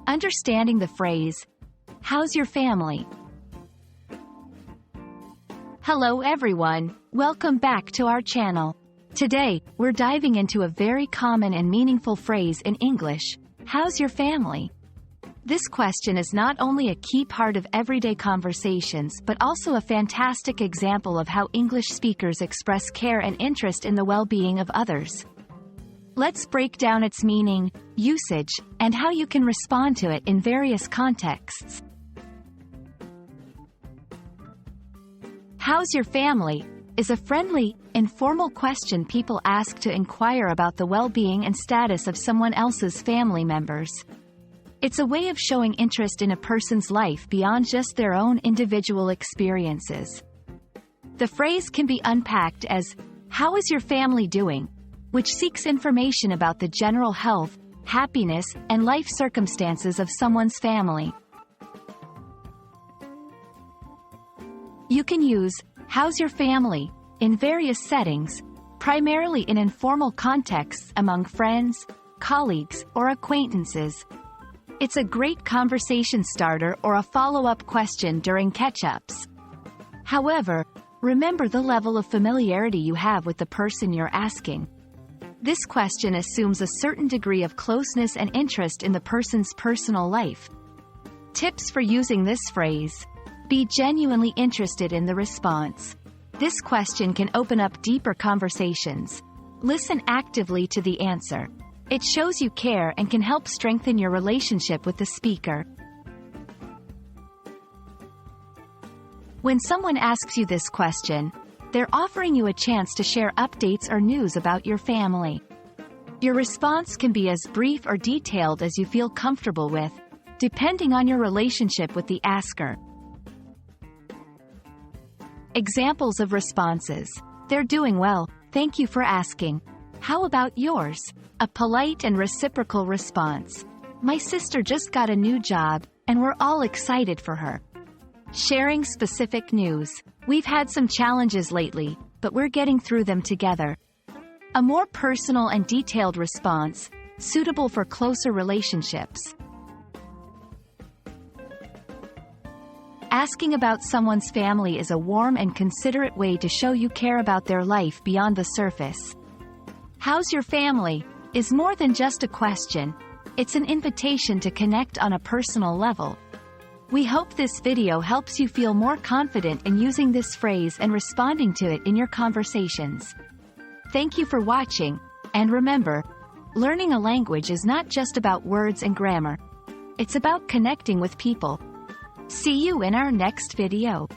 Understanding the phrase, "How's your family?" Hello everyone, welcome back to our channel. Today, we're diving into a very common and meaningful phrase in English, "How's your family?" This question is not only a key part of everyday conversations but also a fantastic example of how English speakers express care and interest in the well-being of others. Let's break down its meaning, usage, and how you can respond to it in various contexts. "How's your family?" is a friendly, informal question people ask to inquire about the well-being and status of someone else's family members. It's a way of showing interest in a person's life beyond just their own individual experiences. The phrase can be unpacked as, "How is your family doing?" which seeks information about the general health, happiness, and life circumstances of someone's family. You can use "How's your family?" in various settings, primarily in informal contexts among friends, colleagues, or acquaintances. It's a great conversation starter or a follow-up question during catch-ups. However, remember the level of familiarity you have with the person you're asking. This question assumes a certain degree of closeness and interest in the person's personal life. Tips for using this phrase: be genuinely interested in the response. This question can open up deeper conversations. Listen actively to the answer. It shows you care and can help strengthen your relationship with the speaker. When someone asks you this question, they're offering you a chance to share updates or news about your family. Your response can be as brief or detailed as you feel comfortable with, depending on your relationship with the asker. Examples of responses: "They're doing well, thank you for asking. How about yours?" A polite and reciprocal response: "My sister just got a new job, and we're all excited for her." Sharing specific news: "We've had some challenges lately, but we're getting through them together." A more personal and detailed response, suitable for closer relationships. Asking about someone's family is a warm and considerate way to show you care about their life beyond the surface. "How's your family?" is more than just a question. It's an invitation to connect on a personal level. We hope this video helps you feel more confident in using this phrase and responding to it in your conversations. Thank you for watching, and remember, learning a language is not just about words and grammar. It's about connecting with people. See you in our next video.